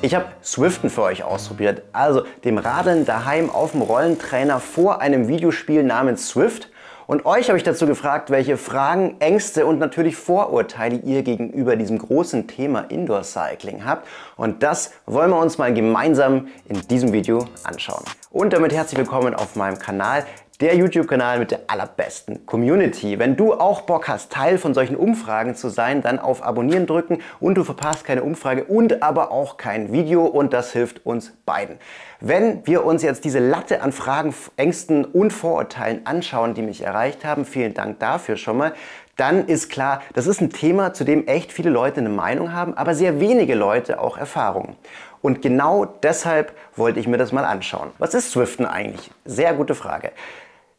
Ich habe Swiften für euch ausprobiert, also dem Radeln daheim auf dem Rollentrainer vor einem Videospiel namens Swift. Und euch habe ich dazu gefragt, welche Fragen, Ängste und natürlich Vorurteile ihr gegenüber diesem großen Thema Indoor Cycling habt. Und das wollen wir uns mal gemeinsam in diesem Video anschauen. Und damit herzlich willkommen auf meinem Kanal. Der YouTube-Kanal mit der allerbesten Community. Wenn du auch Bock hast, Teil von solchen Umfragen zu sein, dann auf Abonnieren drücken und du verpasst keine Umfrage und aber auch kein Video und das hilft uns beiden. Wenn wir uns jetzt diese Latte an Fragen, Ängsten und Vorurteilen anschauen, die mich erreicht haben, vielen Dank dafür schon mal, dann ist klar, das ist ein Thema, zu dem echt viele Leute eine Meinung haben, aber sehr wenige Leute auch Erfahrungen. Und genau deshalb wollte ich mir das mal anschauen. Was ist Swiften eigentlich? Sehr gute Frage.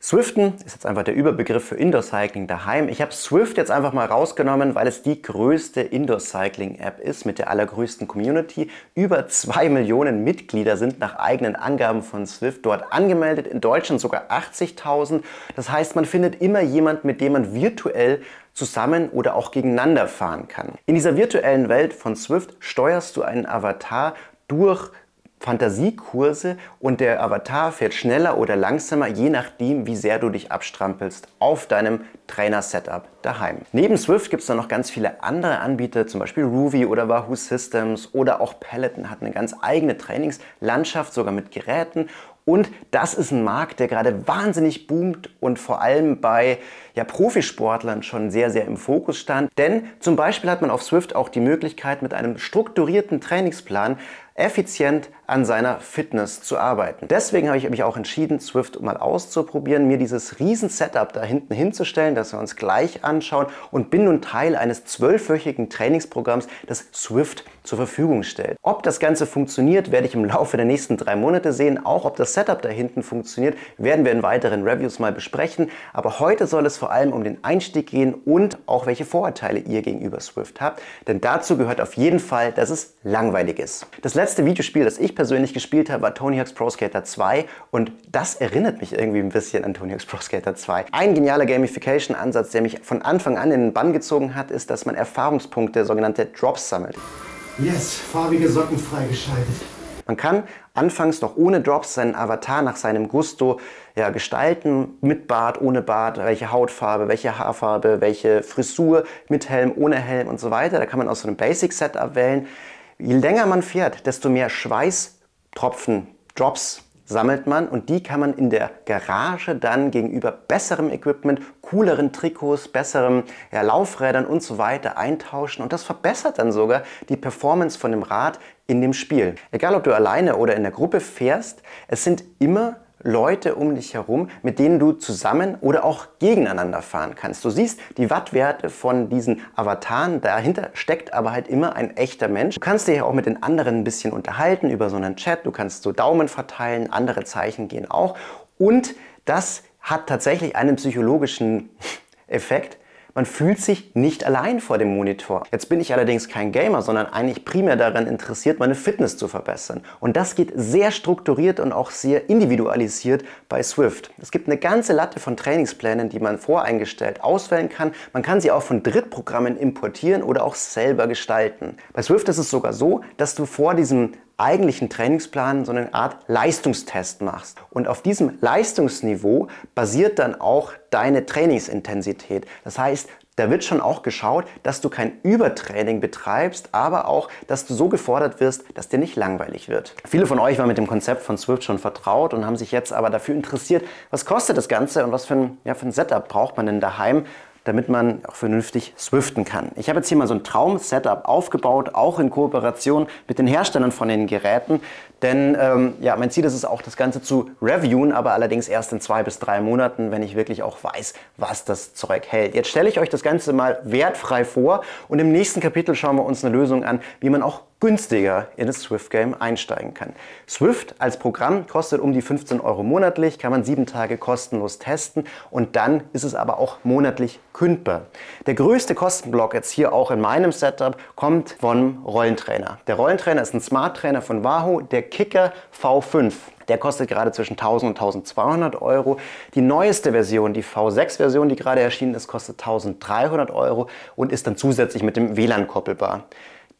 Swiften ist jetzt einfach der Überbegriff für Indoor Cycling daheim. Ich habe Swift jetzt einfach mal rausgenommen, weil es die größte Indoor Cycling App ist mit der allergrößten Community. Über 2 Millionen Mitglieder sind nach eigenen Angaben von Swift dort angemeldet, in Deutschland sogar 80.000. Das heißt, man findet immer jemanden, mit dem man virtuell zusammen oder auch gegeneinander fahren kann. In dieser virtuellen Welt von Swift steuerst du einen Avatar durch Fantasiekurse und der Avatar fährt schneller oder langsamer, je nachdem, wie sehr du dich abstrampelst auf deinem Trainer-Setup daheim. Neben Swift gibt es dann noch ganz viele andere Anbieter, zum Beispiel Rouvy oder Wahoo Systems oder auch Peloton hat eine ganz eigene Trainingslandschaft, sogar mit Geräten. Und das ist ein Markt, der gerade wahnsinnig boomt und vor allem bei Profisportlern schon sehr, sehr im Fokus stand. Denn zum Beispiel hat man auf Swift auch die Möglichkeit, mit einem strukturierten Trainingsplan effizient an seiner Fitness zu arbeiten. Deswegen habe ich mich auch entschieden, Swift mal auszuprobieren, mir dieses riesen Setup da hinten hinzustellen, das wir uns gleich anschauen und bin nun Teil eines 12-wöchigen Trainingsprogramms, das Swift zur Verfügung stellt. Ob das Ganze funktioniert, werde ich im Laufe der nächsten 3 Monate sehen. Auch ob das Setup da hinten funktioniert, werden wir in weiteren Reviews mal besprechen. Aber heute soll es vor allem um den Einstieg gehen und auch welche Vorurteile ihr gegenüber Swift habt. Denn dazu gehört auf jeden Fall, dass es langweilig ist. Das letzte Videospiel, das ich persönlich gespielt habe, war Tony Hawk's Pro Skater 2 und das erinnert mich irgendwie ein bisschen an Tony Hawk's Pro Skater 2. Ein genialer Gamification-Ansatz, der mich von Anfang an in den Bann gezogen hat, ist, dass man Erfahrungspunkte, sogenannte Drops, sammelt. Yes, farbige Socken freigeschaltet. Man kann anfangs noch ohne Drops seinen Avatar nach seinem Gusto gestalten, mit Bart, ohne Bart, welche Hautfarbe, welche Haarfarbe, welche Frisur, mit Helm, ohne Helm und so weiter. Da kann man aus so einem Basic-Setup wählen. Je länger man fährt, desto mehr Schweißtropfen, Drops sammelt man und die kann man in der Garage dann gegenüber besserem Equipment, cooleren Trikots, besseren Laufrädern und so weiter eintauschen und das verbessert dann sogar die Performance von dem Rad in dem Spiel. Egal ob du alleine oder in der Gruppe fährst, es sind immer Leute um dich herum, mit denen du zusammen oder auch gegeneinander fahren kannst. Du siehst die Wattwerte von diesen Avataren, dahinter steckt aber halt immer ein echter Mensch. Du kannst dich auch mit den anderen ein bisschen unterhalten über so einen Chat, du kannst so Daumen verteilen, andere Zeichen gehen auch und das hat tatsächlich einen psychologischen Effekt. Man fühlt sich nicht allein vor dem Monitor. Jetzt bin ich allerdings kein Gamer, sondern eigentlich primär daran interessiert, meine Fitness zu verbessern. Und das geht sehr strukturiert und auch sehr individualisiert bei Swift. Es gibt eine ganze Latte von Trainingsplänen, die man voreingestellt auswählen kann. Man kann sie auch von Drittprogrammen importieren oder auch selber gestalten. Bei Swift ist es sogar so, dass du vor diesem eigentlichen Trainingsplan so eine Art Leistungstest machst. Und auf diesem Leistungsniveau basiert dann auch deine Trainingsintensität. Das heißt, da wird schon auch geschaut, dass du kein Übertraining betreibst, aber auch, dass du so gefordert wirst, dass dir nicht langweilig wird. Viele von euch waren mit dem Konzept von Swift schon vertraut und haben sich jetzt aber dafür interessiert, was kostet das Ganze und was für ein Setup braucht man denn daheim, damit man auch vernünftig swiften kann. Ich habe jetzt hier mal so ein Traum-Setup aufgebaut, auch in Kooperation mit den Herstellern von den Geräten. Denn mein Ziel ist es auch, das Ganze zu reviewen, aber allerdings erst in 2 bis 3 Monaten, wenn ich wirklich auch weiß, was das Zeug hält. Jetzt stelle ich euch das Ganze mal wertfrei vor und im nächsten Kapitel schauen wir uns eine Lösung an, wie man auch günstiger in das Swift-Game einsteigen kann. Swift als Programm kostet um die 15 € monatlich, kann man 7 Tage kostenlos testen und dann ist es aber auch monatlich kündbar. Der größte Kostenblock jetzt hier auch in meinem Setup kommt vom Rollentrainer. Der Rollentrainer ist ein Smart Trainer von Wahoo, der Kicker V5. Der kostet gerade zwischen 1000 und 1200 €. Die neueste Version, die V6-Version, die gerade erschienen ist, kostet 1300 € und ist dann zusätzlich mit dem WLAN koppelbar.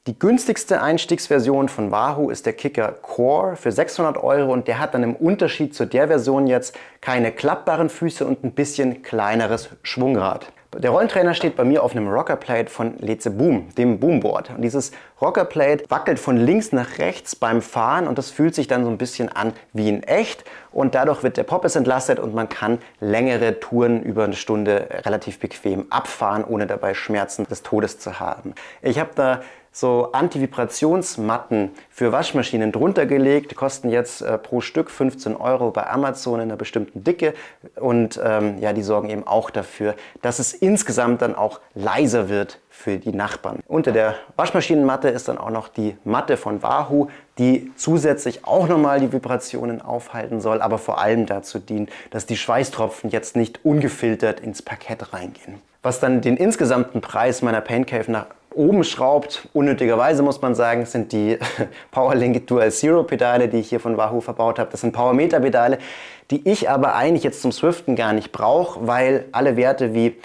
Die günstigste Einstiegsversion von Wahoo ist der Kickr Core für 600 € und der hat dann im Unterschied zu der Version jetzt keine klappbaren Füße und ein bisschen kleineres Schwungrad. Der Rollentrainer steht bei mir auf einem Rockerplate von LezeBoom, dem Boomboard. Und dieses Rockerplate wackelt von links nach rechts beim Fahren und das fühlt sich dann so ein bisschen an wie in echt. Und dadurch wird der Poppes entlastet und man kann längere Touren über eine Stunde relativ bequem abfahren, ohne dabei Schmerzen des Todes zu haben. Ich habe da so Anti-Vibrationsmatten für Waschmaschinen drunter gelegt. Die kosten jetzt pro Stück 15 € bei Amazon in einer bestimmten Dicke. Und ja, die sorgen eben auch dafür, dass es insgesamt dann auch leiser wird für die Nachbarn. Unter der Waschmaschinenmatte ist dann auch noch die Matte von Wahoo, die zusätzlich auch nochmal die Vibrationen aufhalten soll, aber vor allem dazu dient, dass die Schweißtropfen jetzt nicht ungefiltert ins Parkett reingehen. Was dann den insgesamten Preis meiner Pain Cave nach oben schraubt, unnötigerweise muss man sagen, sind die PowerLink Dual Zero Pedale, die ich hier von Wahoo verbaut habe. Das sind Powermeter Pedale, die ich aber eigentlich jetzt zum Swiften gar nicht brauche, weil alle Werte wie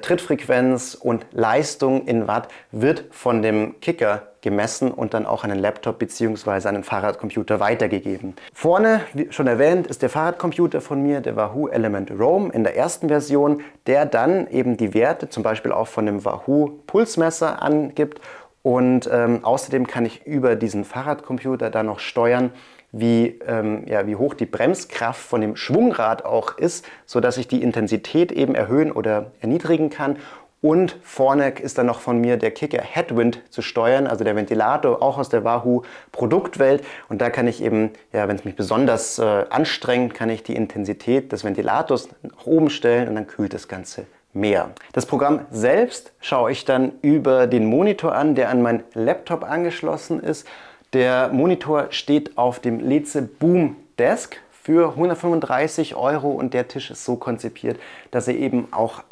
Trittfrequenz und Leistung in Watt wird von dem Kickr gemessen und dann auch an den Laptop bzw. an den Fahrradcomputer weitergegeben. Vorne, wie schon erwähnt, ist der Fahrradcomputer von mir, der Wahoo Element Roam in der ersten Version, der dann eben die Werte zum Beispiel auch von dem Wahoo Pulsmesser angibt und außerdem kann ich über diesen Fahrradcomputer dann noch steuern, wie hoch die Bremskraft von dem Schwungrad auch ist, sodass ich die Intensität eben erhöhen oder erniedrigen kann. Und vorne ist dann noch von mir der Kickr Headwind zu steuern, also der Ventilator, auch aus der Wahoo Produktwelt. Und da kann ich eben, ja, wenn es mich besonders anstrengt, kann ich die Intensität des Ventilators nach oben stellen und dann kühlt das Ganze mehr. Das Programm selbst schaue ich dann über den Monitor an, der an meinen Laptop angeschlossen ist. Der Monitor steht auf dem LezeBoom Desk für 135 € und der Tisch ist so konzipiert, dass er eben auch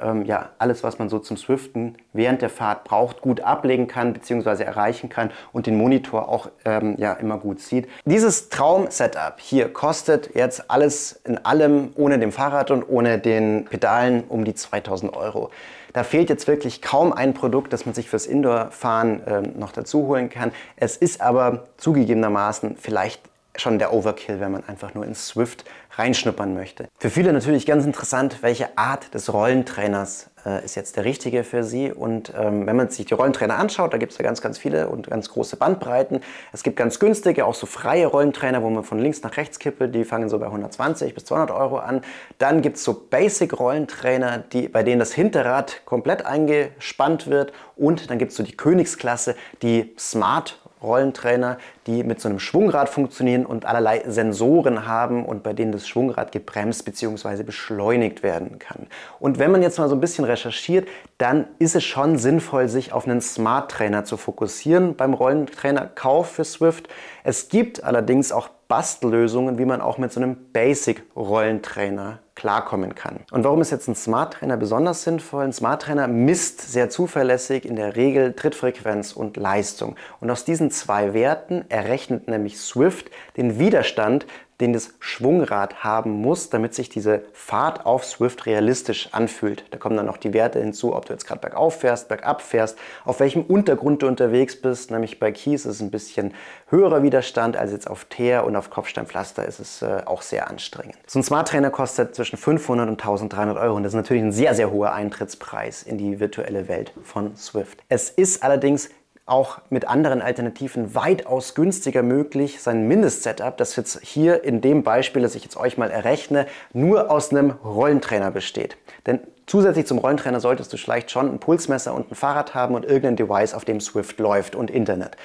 alles, was man so zum Swiften während der Fahrt braucht, gut ablegen kann bzw. erreichen kann und den Monitor auch immer gut sieht. Dieses Traum-Setup hier kostet jetzt alles in allem ohne dem Fahrrad und ohne den Pedalen um die 2000 €. Da fehlt jetzt wirklich kaum ein Produkt, das man sich fürs Indoor-Fahren noch dazu holen kann. Es ist aber zugegebenermaßen vielleicht schon der Overkill, wenn man einfach nur ins Swift reinschnuppern möchte. Für viele natürlich ganz interessant, welche Art des Rollentrainers ist jetzt der richtige für Sie. Und wenn man sich die Rollentrainer anschaut, da gibt es ja ganz viele und ganz große Bandbreiten. Es gibt ganz günstige, auch so freie Rollentrainer, wo man von links nach rechts kippelt. Die fangen so bei 120 bis 200 € an. Dann gibt es so Basic-Rollentrainer, bei denen das Hinterrad komplett eingespannt wird. Und dann gibt es so die Königsklasse, die Smart Rollentrainer, die mit so einem Schwungrad funktionieren und allerlei Sensoren haben und bei denen das Schwungrad gebremst bzw. beschleunigt werden kann. Und wenn man jetzt mal so ein bisschen recherchiert, dann ist es schon sinnvoll, sich auf einen Smart Trainer zu fokussieren beim Rollentrainerkauf für Swift. Es gibt allerdings auch Bastellösungen, wie man auch mit so einem Basic-Rollentrainer klarkommen kann. Und warum ist jetzt ein Smart Trainer besonders sinnvoll? Ein Smart Trainer misst sehr zuverlässig in der Regel Trittfrequenz und Leistung. Und aus diesen zwei Werten errechnet nämlich Swift den Widerstand, den das Schwungrad haben muss, damit sich diese Fahrt auf Swift realistisch anfühlt. Da kommen dann noch die Werte hinzu, ob du jetzt gerade bergauf fährst, bergab fährst, auf welchem Untergrund du unterwegs bist. Nämlich bei Kies ist es ein bisschen höherer Widerstand als jetzt auf Teer und auf Kopfsteinpflaster ist es auch sehr anstrengend. So ein Smart Trainer kostet zwischen 500 und 1300 € und das ist natürlich ein sehr, sehr hoher Eintrittspreis in die virtuelle Welt von Swift. Es ist allerdings auch mit anderen Alternativen weitaus günstiger möglich, sein Mindestsetup, das jetzt hier in dem Beispiel, das ich jetzt euch mal errechne, nur aus einem Rollentrainer besteht. Denn zusätzlich zum Rollentrainer solltest du vielleicht schon ein Pulsmesser und ein Fahrrad haben und irgendein Device, auf dem Swift läuft und Internet.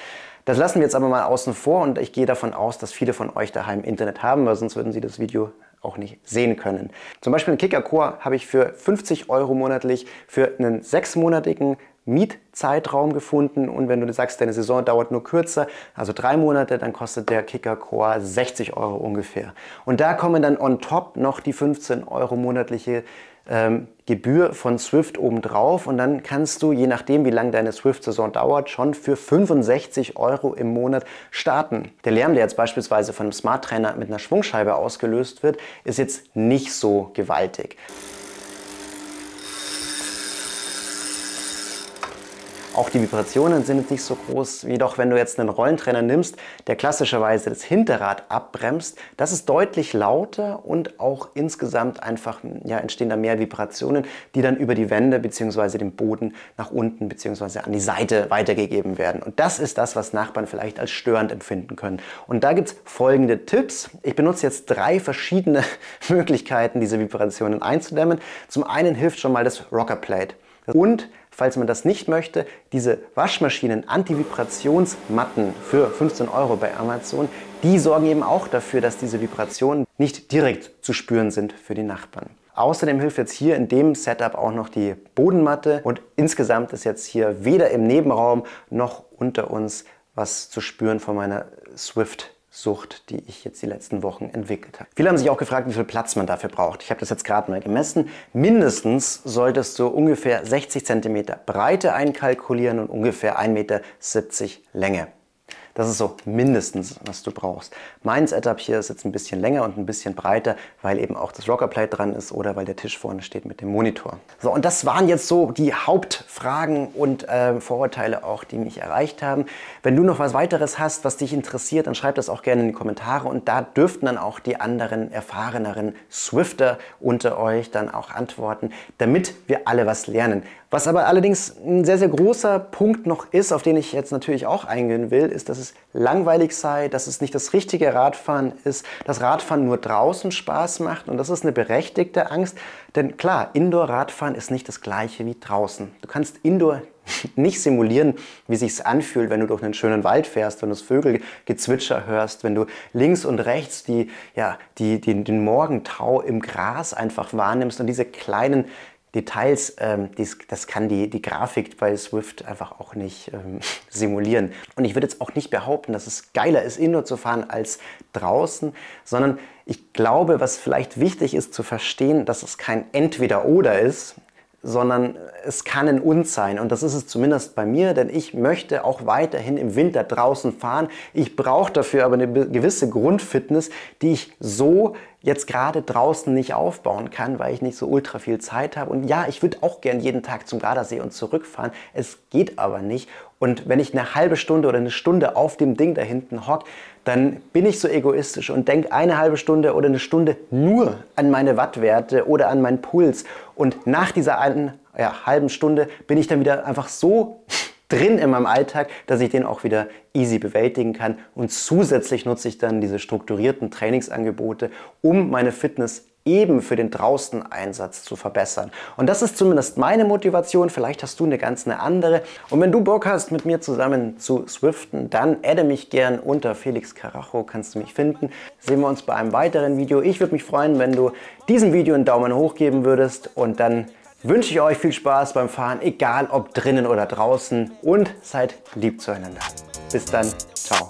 Das lassen wir jetzt aber mal außen vor und ich gehe davon aus, dass viele von euch daheim Internet haben, weil sonst würden sie das Video auch nicht sehen können. Zum Beispiel einen Kickr Core habe ich für 50 € monatlich für einen 6-monatigen Mietzeitraum gefunden und wenn du sagst, deine Saison dauert nur kürzer, also 3 Monate, dann kostet der Kickr Core 60 € ungefähr. Und da kommen dann on top noch die 15 € monatliche Gebühr von Swift obendrauf und dann kannst du, je nachdem wie lange deine Swift-Saison dauert, schon für 65 € im Monat starten. Der Lärm, der jetzt beispielsweise von einem Smart Trainer mit einer Schwungscheibe ausgelöst wird, ist jetzt nicht so gewaltig. Auch die Vibrationen sind jetzt nicht so groß, wie doch wenn du jetzt einen Rollentrainer nimmst, der klassischerweise das Hinterrad abbremst. Das ist deutlich lauter und auch insgesamt einfach entstehen da mehr Vibrationen, die dann über die Wände bzw. den Boden nach unten bzw. an die Seite weitergegeben werden. Und das ist das, was Nachbarn vielleicht als störend empfinden können. Und da gibt es folgende Tipps. Ich benutze jetzt 3 verschiedene Möglichkeiten, diese Vibrationen einzudämmen. Zum einen hilft schon mal das Rockerplate. Und falls man das nicht möchte, diese Waschmaschinen Anti-Vibrationsmatten für 15 € bei Amazon, die sorgen eben auch dafür, dass diese Vibrationen nicht direkt zu spüren sind für die Nachbarn. Außerdem hilft jetzt hier in dem Setup auch noch die Bodenmatte und insgesamt ist jetzt hier weder im Nebenraum noch unter uns was zu spüren von meiner Swift-Sucht, die ich jetzt die letzten Wochen entwickelt habe. Viele haben sich auch gefragt, wie viel Platz man dafür braucht. Ich habe das jetzt gerade mal gemessen. Mindestens solltest du ungefähr 60 cm Breite einkalkulieren und ungefähr 1,70 Meter Länge. Das ist so mindestens, was du brauchst. Mein Setup hier ist jetzt ein bisschen länger und ein bisschen breiter, weil eben auch das Rockerplate dran ist oder weil der Tisch vorne steht mit dem Monitor. So, und das waren jetzt so die Hauptfragen und Vorurteile auch, die mich erreicht haben. Wenn du noch was weiteres hast, was dich interessiert, dann schreib das auch gerne in die Kommentare und da dürften dann auch die anderen erfahreneren Swifter unter euch dann auch antworten, damit wir alle was lernen. Was aber allerdings ein sehr, sehr großer Punkt noch ist, auf den ich jetzt natürlich auch eingehen will, ist, dass es langweilig sei, dass es nicht das richtige Radfahren ist, dass Radfahren nur draußen Spaß macht und das ist eine berechtigte Angst, denn klar, Indoor-Radfahren ist nicht das gleiche wie draußen. Du kannst Indoor nicht simulieren, wie sich's anfühlt, wenn du durch einen schönen Wald fährst, wenn du das Vögelgezwitscher hörst, wenn du links und rechts den Morgentau im Gras einfach wahrnimmst und diese kleinen Details, das kann die Grafik bei Swift einfach auch nicht simulieren. Und ich würde jetzt auch nicht behaupten, dass es geiler ist, Indoor zu fahren als draußen, sondern ich glaube, was vielleicht wichtig ist zu verstehen, dass es kein Entweder-Oder ist, sondern es kann ein Und sein. Und das ist es zumindest bei mir, denn ich möchte auch weiterhin im Winter draußen fahren. Ich brauche dafür aber eine gewisse Grundfitness, die ich so jetzt gerade draußen nicht aufbauen kann, weil ich nicht so ultra viel Zeit habe. Und ja, ich würde auch gern jeden Tag zum Gardasee und zurückfahren. Es geht aber nicht. Und wenn ich eine halbe Stunde oder eine Stunde auf dem Ding da hinten hocke, dann bin ich so egoistisch und denke eine halbe Stunde oder eine Stunde nur an meine Wattwerte oder an meinen Puls. Und nach dieser halben Stunde bin ich dann wieder einfach so drin in meinem Alltag, dass ich den auch wieder easy bewältigen kann. Und zusätzlich nutze ich dann diese strukturierten Trainingsangebote, um meine Fitness eben für den Draußen-Einsatz zu verbessern. Und das ist zumindest meine Motivation. Vielleicht hast du eine ganz andere. Und wenn du Bock hast, mit mir zusammen zu swiften, dann adde mich gern unter Felix Carajo, kannst du mich finden. Sehen wir uns bei einem weiteren Video. Ich würde mich freuen, wenn du diesem Video einen Daumen hoch geben würdest und dann wünsche ich euch viel Spaß beim Fahren, egal ob drinnen oder draußen und seid lieb zueinander. Bis dann, ciao.